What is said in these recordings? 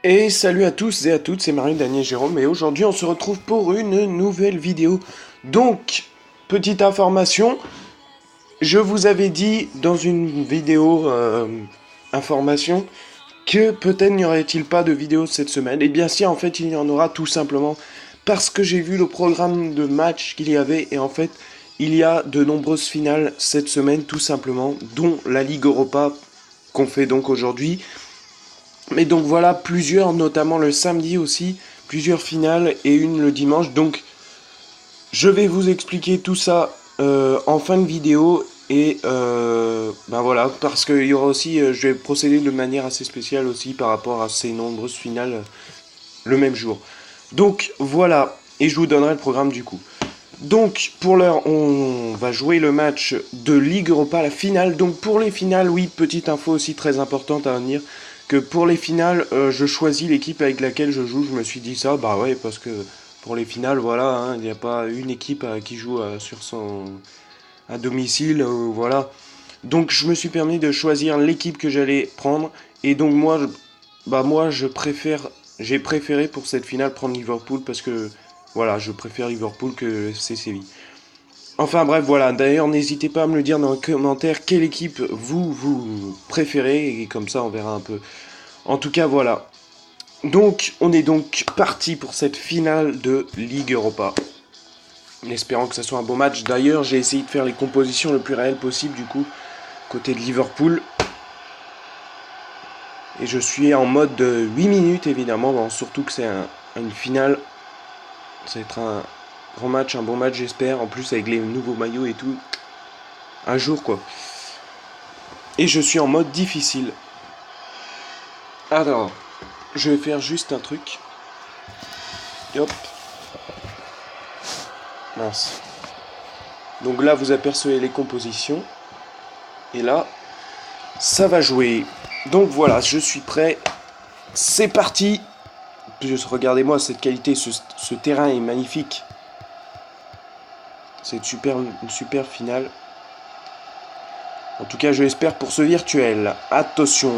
Et salut à tous et à toutes, c'est Marie, Daniel, Jérôme, et aujourd'hui on se retrouve pour une nouvelle vidéo. Donc, petite information, je vous avais dit dans une vidéo information que peut-être n'y aurait-il pas de vidéo cette semaine. Et bien si, en fait il y en aura tout simplement parce que j'ai vu le programme de match qu'il y avait, et en fait il y a de nombreuses finales cette semaine tout simplement, dont la Ligue Europa qu'on fait donc aujourd'hui. Mais donc voilà, plusieurs, notamment le samedi aussi, plusieurs finales et une le dimanche. Donc je vais vous expliquer tout ça en fin de vidéo. Et ben voilà, parce qu'il y aura aussi, je vais procéder de manière assez spéciale aussi par rapport à ces nombreuses finales le même jour. Donc voilà, et je vous donnerai le programme du coup. Donc pour l'heure, on va jouer le match de Ligue Europa, la finale. Donc pour les finales, oui, petite info aussi très importante à venir, que pour les finales, je choisis l'équipe avec laquelle je joue. Je me suis dit ça, bah ouais, parce que pour les finales, voilà, hein, il n'y a pas une équipe qui joue sur son à domicile, voilà. Donc je me suis permis de choisir l'équipe que j'allais prendre, et donc moi j'ai préféré pour cette finale prendre Liverpool parce que voilà, je préfère Liverpool que FC Séville. Enfin bref, voilà. D'ailleurs, n'hésitez pas à me le dire dans les commentaires quelle équipe vous préférez, et comme ça on verra un peu. En tout cas, voilà. Donc, on est donc parti pour cette finale de Ligue Europa. En espérant que ça soit un bon match. D'ailleurs, j'ai essayé de faire les compositions le plus réelles possible du coup, côté de Liverpool. Et je suis en mode de 8 minutes évidemment, bon, surtout que c'est une finale. Ça va être un grand match, un bon match j'espère. En plus avec les nouveaux maillots et tout. Un jour quoi. Et je suis en mode difficile. Alors, je vais faire juste un truc. Hop. Mince. Donc là vous apercevez les compositions. Et là, ça va jouer. Donc voilà, je suis prêt. C'est parti. Regardez-moi cette qualité, ce terrain est magnifique. C'est une super finale. En tout cas, je l'espère pour ce virtuel. Attention.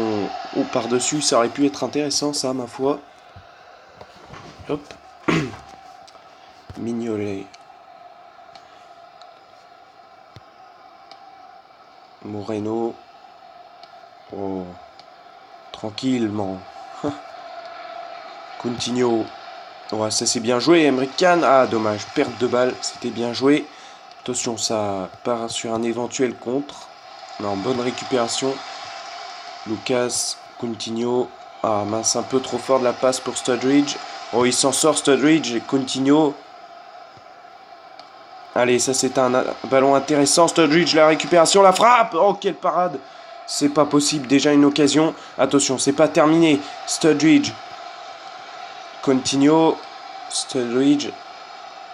Oh, par-dessus, ça aurait pu être intéressant, ça, ma foi. Hop. Mignolet. Moreno. Oh. Tranquillement. Coutinho. Ouais, ça c'est bien joué. Emre Can. Ah, dommage. Perte de balle. C'était bien joué. Attention, ça part sur un éventuel contre. Non, bonne récupération. Lucas, Coutinho. Ah mince, un peu trop fort de la passe pour Sturridge. Oh, il s'en sort Sturridge et Coutinho. Allez, ça c'est un ballon intéressant. Sturridge, la récupération, la frappe. Oh, quelle parade. C'est pas possible, déjà une occasion. Attention, c'est pas terminé. Sturridge. Coutinho. Sturridge.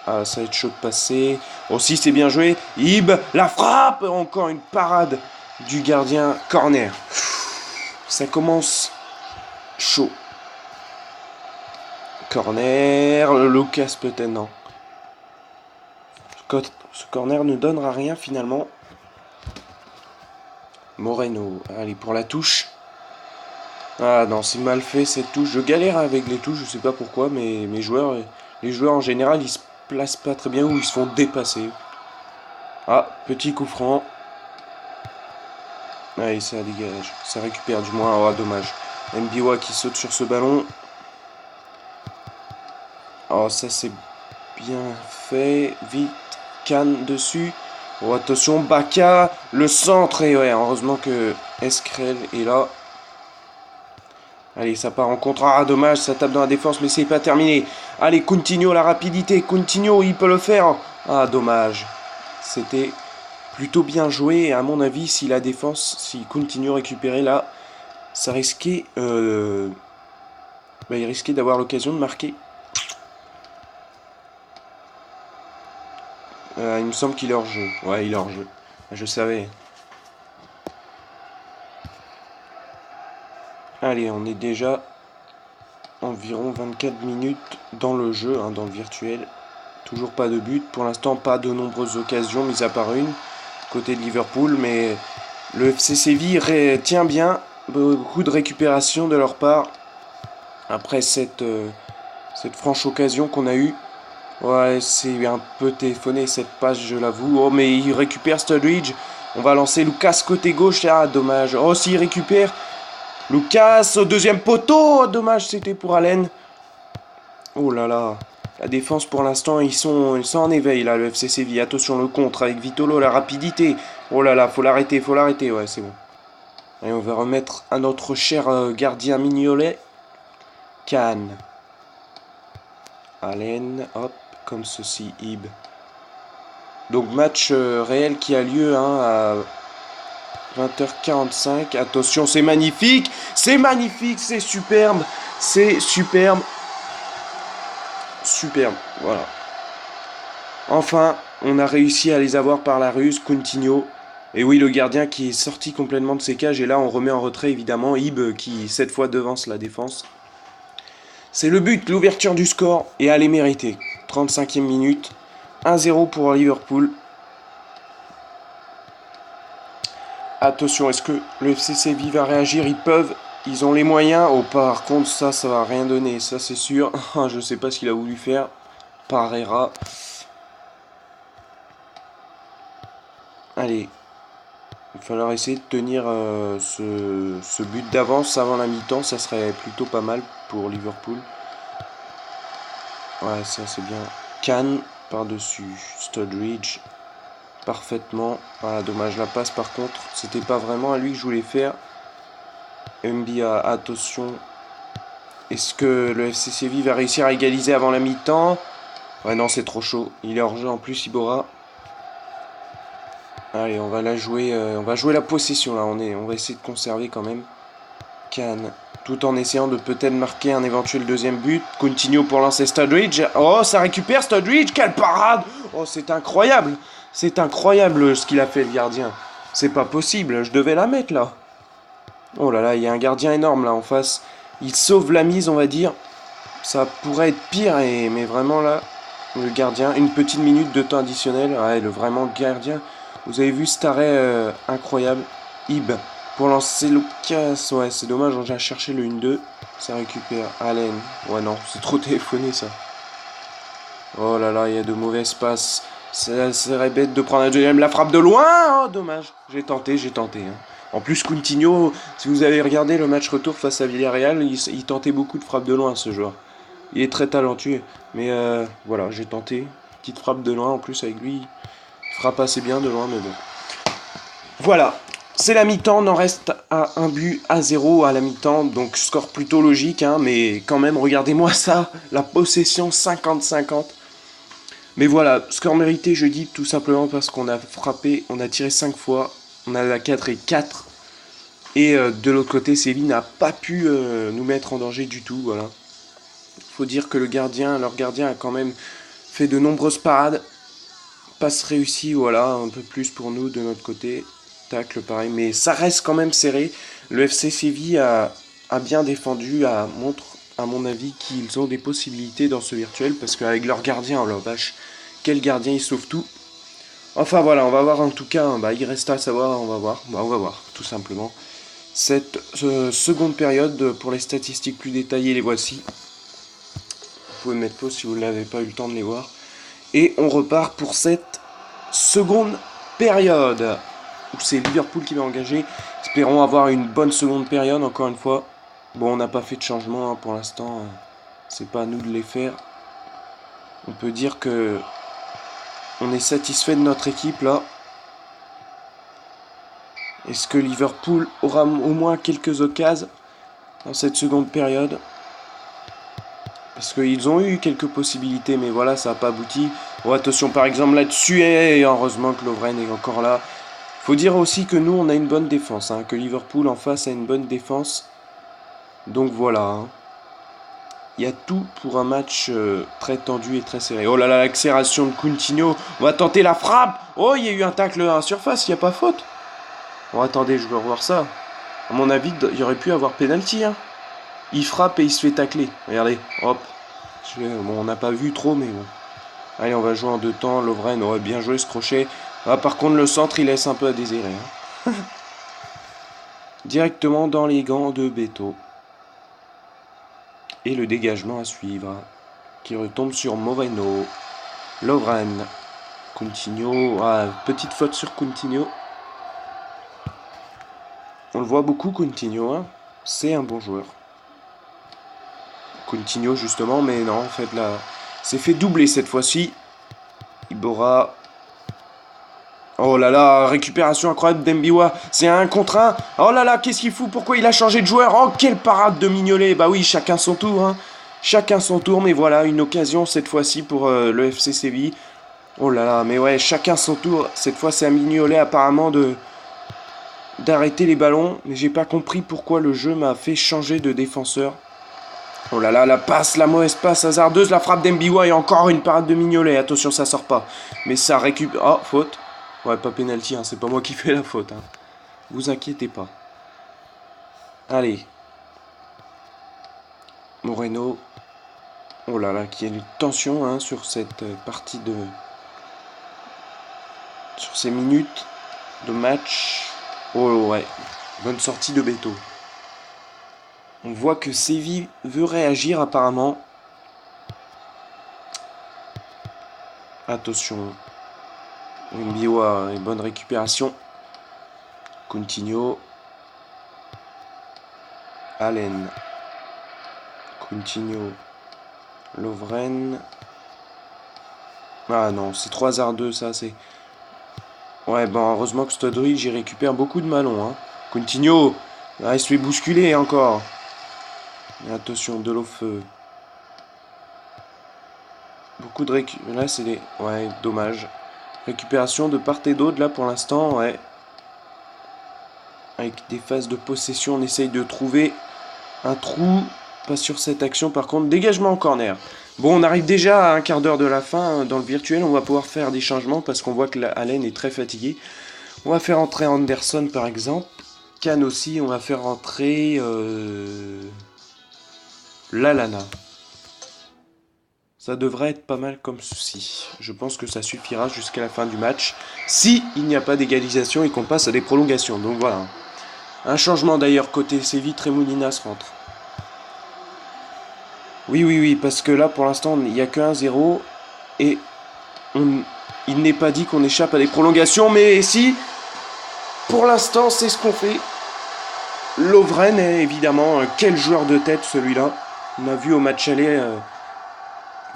Ah, ça va être chaud de passer. Aussi, c'est bien joué. Ib, la frappe. Encore une parade du gardien. Corner. Ça commence chaud. Corner. Lucas peut-être, non. Ce corner ne donnera rien finalement. Moreno. Allez, pour la touche. Ah non, c'est mal fait cette touche. Je galère avec les touches, je sais pas pourquoi, mais les joueurs en général, ils se placent pas très bien ou ils se font dépasser. Ah, petit coup franc. Allez, ça dégage. Ça récupère du moins. Ah, dommage. Mbiwa qui saute sur ce ballon. Oh, ça c'est bien fait. Vite. Canne dessus. Oh, attention, Baka. Le centre. Et ouais, heureusement que Eskrel est là. Allez, ça part en contre. Ah, dommage, ça tape dans la défense, mais c'est pas terminé. Allez, Coutinho, la rapidité. Coutinho, il peut le faire. Ah, dommage. C'était plutôt bien joué. Et à mon avis, si la défense, si Coutinho récupérait là, ça risquait... il risquait d'avoir l'occasion de marquer. Il me semble qu'il est hors jeu. Ouais, il est hors jeu. Je savais. Allez, on est déjà environ 24 minutes dans le jeu, hein, dans le virtuel. Toujours pas de but. Pour l'instant, pas de nombreuses occasions, mis à part une, côté de Liverpool. Mais le FC Séville tient bien. Beaucoup de récupération de leur part. Après cette franche occasion qu'on a eue. Ouais, c'est un peu téléphoné cette passe, je l'avoue. Oh, mais il récupère Sturridge. On va lancer Lucas côté gauche. Ah, dommage. Oh, s'il récupère. Lucas au deuxième poteau. Oh, dommage, c'était pour Allen. Oh là là. La défense pour l'instant, ils sont en éveil là, le FC Séville. Attention le contre avec Vitolo, la rapidité. Oh là là, faut l'arrêter, faut l'arrêter. Ouais, c'est bon. Et on va remettre à notre cher gardien Mignolet. Cannes. Allen, hop, comme ceci, Ib. Donc match réel qui a lieu à 20h45. Attention, c'est magnifique, c'est superbe, c'est superbe. Superbe, voilà. Enfin, on a réussi à les avoir par la ruse, Coutinho. Et oui, le gardien qui est sorti complètement de ses cages. Et là, on remet en retrait, évidemment, Ib qui, cette fois, devance la défense. C'est le but, l'ouverture du score. Et elle est méritée. 35e minute. 1-0 pour Liverpool. Attention, est-ce que le FC Séville va réagir? Ils peuvent. Ils ont les moyens. Oh, par contre, ça va rien donner. Ça, c'est sûr. Je sais pas ce qu'il a voulu faire. Parera. Allez. Il va falloir essayer de tenir ce but d'avance avant la mi-temps. Ça serait plutôt pas mal pour Liverpool. Ouais, ça c'est bien. Cannes par-dessus. Sturridge. Parfaitement. Voilà, dommage la passe par contre. C'était pas vraiment à lui que je voulais faire. Mbia, attention. Est-ce que le FC Séville va réussir à égaliser avant la mi-temps? Ouais, non, c'est trop chaud. Il est hors jeu en plus, Iborra. Allez, on va la jouer. On va jouer la possession là. On va essayer de conserver quand même. Cannes. Tout en essayant de peut-être marquer un éventuel deuxième but. Coutinho pour lancer Sturridge. Oh, ça récupère Sturridge. Quelle parade! Oh, c'est incroyable. C'est incroyable ce qu'il a fait le gardien. C'est pas possible. Je devais la mettre là. Oh là là, il y a un gardien énorme là en face. Il sauve la mise, on va dire. Ça pourrait être pire, mais vraiment là, le gardien, une petite minute de temps additionnel. Ouais, le vraiment gardien. Vous avez vu cet arrêt incroyable. Ib pour lancer Lucas. Ouais, c'est dommage, on vient chercher le 1-2. Ça récupère Allen. Ouais, non, c'est trop téléphoné ça. Oh là là, il y a de mauvaises passes. Ça serait bête de prendre un deuxième. La frappe de loin. Oh, dommage. J'ai tenté. Hein. En plus, Coutinho, si vous avez regardé le match retour face à Villarreal, il tentait beaucoup de frappes de loin, ce joueur. Il est très talentueux. Mais voilà, j'ai tenté. Petite frappe de loin, en plus, avec lui. Il frappe assez bien de loin, mais bon. Voilà. C'est la mi-temps, on en reste à un but à 0 à la mi-temps. Donc, score plutôt logique, hein, mais quand même, regardez-moi ça. La possession 50-50. Mais voilà, score mérité, je dis, tout simplement parce qu'on a frappé, on a tiré 5 fois. On a la 4 et 4. Et de l'autre côté, Séville n'a pas pu nous mettre en danger du tout. Voilà. Il faut dire que leur gardien a quand même fait de nombreuses parades. Passe réussie, voilà, un peu plus pour nous de notre côté. Tacle pareil, mais ça reste quand même serré. Le FC Séville a bien défendu, montre à mon avis qu'ils ont des possibilités dans ce virtuel. Parce qu'avec leur gardien, oh la vache, quel gardien, il sauve tout. Enfin voilà, on va voir en tout cas, il reste à savoir, on va voir, tout simplement. Cette seconde période, pour les statistiques plus détaillées, les voici. Vous pouvez mettre pause si vous n'avez pas eu le temps de les voir. Et on repart pour cette seconde période, où c'est Liverpool qui va engager. Espérons avoir une bonne seconde période, encore une fois. Bon, on n'a pas fait de changement pour l'instant, c'est pas à nous de les faire. On peut dire que on est satisfait de notre équipe là. Est-ce que Liverpool aura au moins quelques occasions dans cette seconde période? Parce qu'ils ont eu quelques possibilités, mais voilà, ça n'a pas abouti. Oh, attention par exemple là-dessus, et heureusement que Lovren est encore là. Faut dire aussi que nous, on a une bonne défense, hein, que Liverpool en face a une bonne défense. Donc voilà. Hein. Il y a tout pour un match très tendu et très serré. Oh là là, l'accélération de Coutinho. On va tenter la frappe. Oh, il y a eu un tacle à la surface, il n'y a pas faute. Bon, attendez, je veux revoir ça. À mon avis, il y aurait pu avoir pénalty. Hein. Il frappe et il se fait tacler. Regardez, hop. Bon, on n'a pas vu trop, mais bon. Allez, on va jouer en deux temps. Lovren aurait bien joué ce crochet. Ah, par contre, le centre, il laisse un peu à désirer. Hein. Directement dans les gants de Beto. Et le dégagement à suivre, qui retombe sur Moreno. Lovren. Coutinho. Ah, petite faute sur Coutinho. On le voit beaucoup, Coutinho. Hein. C'est un bon joueur. Coutinho, justement, mais non, en fait, là, c'est fait doubler cette fois-ci. Iborra. Oh là là, récupération incroyable d'Embiwa. C'est un contre un. Oh là là, qu'est-ce qu'il fout? Pourquoi il a changé de joueur? Oh, quelle parade de Mignolet. Bah oui, chacun son tour. Hein. Chacun son tour, mais voilà, une occasion cette fois-ci pour le FC Séville. Oh là là, mais ouais, chacun son tour. Cette fois, c'est à Mignolet apparemment d'arrêter les ballons. Mais j'ai pas compris pourquoi le jeu m'a fait changer de défenseur. Oh là là, la passe, la mauvaise passe hasardeuse, la frappe d'Embiwa et encore une parade de Mignolet. Attention, ça sort pas. Mais ça récupère... Oh, faute. Ouais, pas pénalty, hein, c'est pas moi qui fais la faute. Hein. Vous inquiétez pas. Allez. Moreno. Oh là là, qu'il y a une tension hein, sur cette partie de... Sur ces minutes de match. Oh ouais, bonne sortie de Beto. On voit que Séville veut réagir apparemment. Attention. Mbiwa, une bonne récupération. Coutinho. Allen. Coutinho. Lovren. Ah non, c'est trop hasardeux ça, c'est... Ouais, bon, heureusement que Studridge, j'y récupère beaucoup de ballons. Hein. Coutinho. Ah, il se fait bousculer encore. Et attention, de l'eau feu. Beaucoup de là, c'est des... Ouais, dommage. Récupération de part et d'autre, là, pour l'instant, ouais. Avec des phases de possession, on essaye de trouver un trou. Pas sur cette action, par contre. Dégagement en corner. Bon, on arrive déjà à un quart d'heure de la fin. Dans le virtuel, on va pouvoir faire des changements parce qu'on voit que Allen est très fatigué. On va faire entrer Anderson, par exemple. Kane aussi, on va faire entrer... Lallana. Ça devrait être pas mal comme ceci. Je pense que ça suffira jusqu'à la fin du match. Si il n'y a pas d'égalisation et qu'on passe à des prolongations. Donc voilà. Un changement d'ailleurs côté Séville, Tremoulinas rentre. Oui, parce que là pour l'instant il n'y a que 1-0. Et il n'est pas dit qu'on échappe à des prolongations. Mais si, pour l'instant c'est ce qu'on fait. Lovren est évidemment, quel joueur de tête celui-là. On a vu au match aller...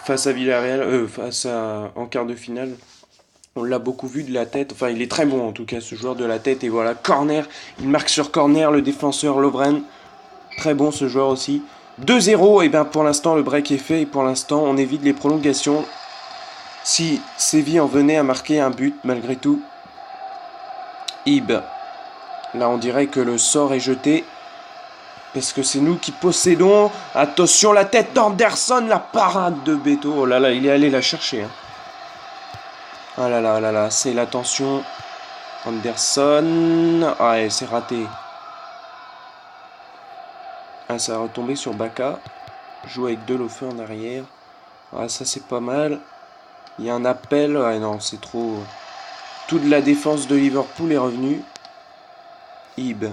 face à Villarreal, en quart de finale, on l'a beaucoup vu de la tête. Enfin, il est très bon en tout cas, ce joueur de la tête. Et voilà, corner, il marque sur corner le défenseur Lovren. Très bon ce joueur aussi. 2-0, et bien pour l'instant le break est fait. Et pour l'instant, on évite les prolongations. Si Séville en venait à marquer un but, malgré tout. Ib. Là, on dirait que le sort est jeté. Parce que c'est nous qui possédons. Attention, la tête d'Anderson, la parade de Beto. Oh là là, il est allé la chercher. Hein. Ah là là, c'est la tension. Anderson. Ah, ouais, c'est raté. Ah, ça a retombé sur Baka. Joue avec Delofeu en arrière. Ah, ça c'est pas mal. Il y a un appel. Ah non, c'est trop. Toute la défense de Liverpool est revenue. Ib.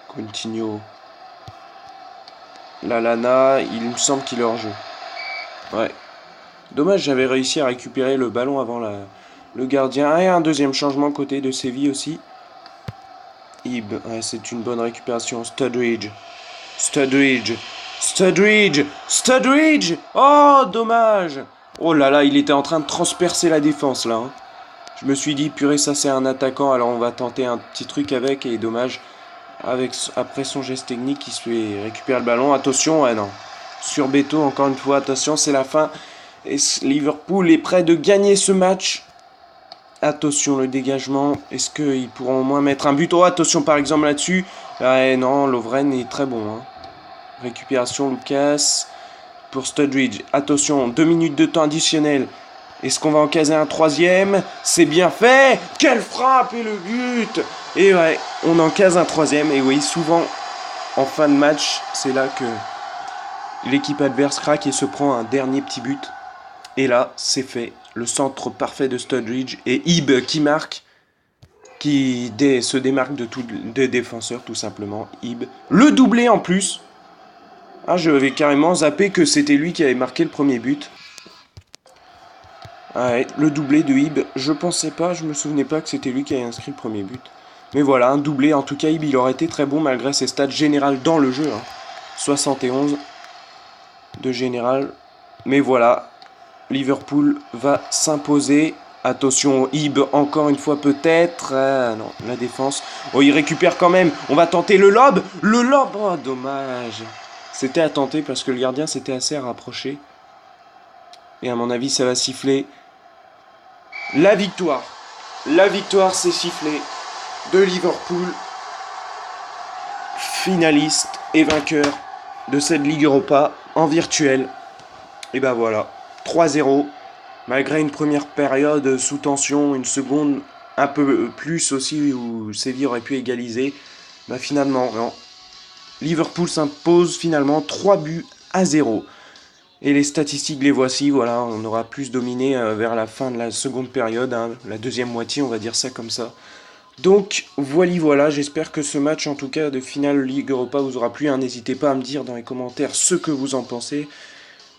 Coutinho. Lallana, il me semble qu'il est hors jeu. Ouais. Dommage, j'avais réussi à récupérer le ballon avant le gardien. Et un deuxième changement côté de Séville aussi. Ib, ouais, c'est une bonne récupération. Studridge. Oh, dommage. Oh là là, il était en train de transpercer la défense là. Hein. Je me suis dit, purée, ça c'est un attaquant, alors on va tenter un petit truc avec. Et dommage. Après son geste technique, il se fait récupérer le ballon. Attention, ouais non. Sur Beto, encore une fois, attention, c'est la fin. Et Liverpool est prêt de gagner ce match. Attention, le dégagement. Est-ce qu'ils pourront au moins mettre un but? Oh, attention par exemple là-dessus. Ouais, non, Lovren est très bon. Hein. Récupération, Lucas. Pour Studridge. Attention, 2 minutes de temps additionnel. Est-ce qu'on va en caser un troisième? C'est bien fait. Quelle frappe et le but. Et ouais, on en case un troisième. Et oui, souvent, en fin de match, c'est là que l'équipe adverse craque et se prend un dernier petit but. Et là, c'est fait. Le centre parfait de Studridge et Ib qui marque. se démarque de tous des défenseurs, tout simplement. Ib. Le doublé en plus. Ah, je vais carrément zapper que c'était lui qui avait marqué le premier but. Ah ouais, le doublé de Ib. Je pensais pas, je me souvenais pas que c'était lui qui avait inscrit le premier but. Mais voilà, un doublé. En tout cas, Ib, il aurait été très bon malgré ses stats générales dans le jeu. 71 de général. Mais voilà, Liverpool va s'imposer. Attention, Ib, encore une fois peut-être. Ah, non, la défense. Oh, il récupère quand même. On va tenter le lob. Le lob, oh, dommage. C'était à tenter parce que le gardien s'était assez rapproché. Et à mon avis, ça va siffler. La victoire. La victoire, c'est sifflé de Liverpool. Finaliste et vainqueur de cette Ligue Europa en virtuel. Et ben voilà, 3-0. Malgré une première période sous tension, une seconde un peu plus aussi où Séville aurait pu égaliser, bah finalement, non. Liverpool s'impose finalement 3-0. Et les statistiques, les voici, voilà, on aura plus dominé vers la fin de la seconde période, hein, la deuxième moitié, on va dire ça comme ça. Donc voilà, j'espère que ce match en tout cas de finale Ligue Europa vous aura plu, hein. N'hésitez pas à me dire dans les commentaires ce que vous en pensez.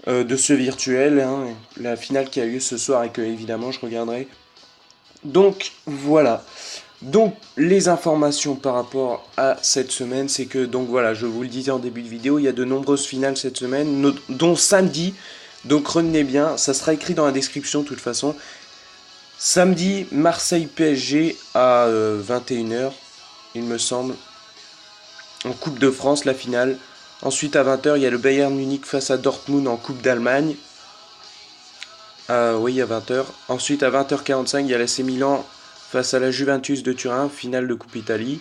De ce virtuel, hein, la finale qui a lieu ce soir et que évidemment je regarderai. Donc voilà. Donc les informations par rapport à cette semaine, c'est que donc voilà, je vous le disais en début de vidéo, il y a de nombreuses finales cette semaine, dont samedi. Donc retenez bien, ça sera écrit dans la description de toute façon. Samedi, Marseille PSG à 21h, il me semble, en Coupe de France, la finale. Ensuite, à 20h, il y a le Bayern Munich face à Dortmund en Coupe d'Allemagne. Oui, à 20h. Ensuite, à 20h45, il y a l'AC Milan face à la Juventus de Turin, finale de Coupe Italie.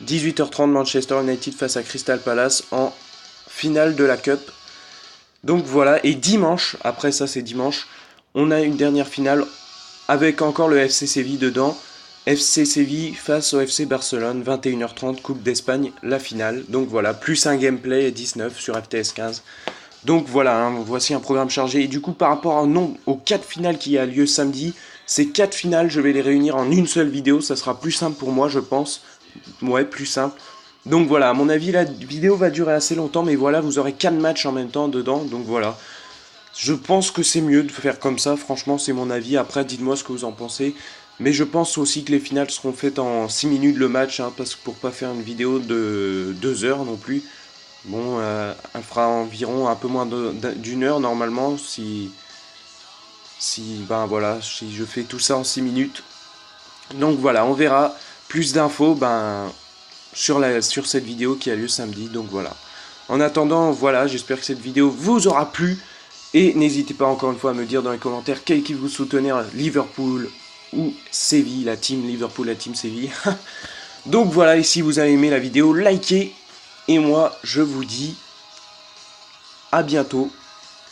18h30, Manchester United face à Crystal Palace en finale de la Cup. Donc voilà, et dimanche, après ça c'est dimanche, on a une dernière finale avec encore le FC Séville dedans. FC Séville face au FC Barcelone, 21h30, Coupe d'Espagne, la finale. Donc voilà, plus un gameplay 19 sur FTS 15. Donc voilà, hein, voici un programme chargé. Et du coup, par rapport aux 4 finales qui a lieu samedi, ces 4 finales, je vais les réunir en une seule vidéo. Ça sera plus simple pour moi, je pense. Ouais, plus simple. Donc voilà, à mon avis, la vidéo va durer assez longtemps. Mais voilà, vous aurez 4 matchs en même temps dedans. Donc voilà. Je pense que c'est mieux de faire comme ça. Franchement, c'est mon avis. Après, dites-moi ce que vous en pensez. Mais je pense aussi que les finales seront faites en 6 minutes le match, hein, parce que pour pas faire une vidéo de 2 heures non plus. Bon, elle fera environ un peu moins d'une heure normalement si ben voilà, si je fais tout ça en 6 minutes. Donc voilà, on verra plus d'infos sur cette vidéo qui a lieu samedi. Donc voilà. En attendant, voilà, j'espère que cette vidéo vous aura plu. Et n'hésitez pas encore une fois à me dire dans les commentaires quelle équipe vous soutenez, Liverpool ou Séville, la team Liverpool, la team Séville. Donc voilà, et si vous avez aimé la vidéo, likez. Et moi, je vous dis à bientôt,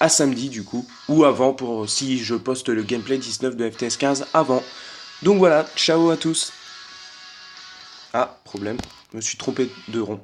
à samedi du coup, ou avant, pour si je poste le gameplay 19 de FTS 15 avant. Donc voilà, ciao à tous. Ah, problème, je me suis trompé de rond.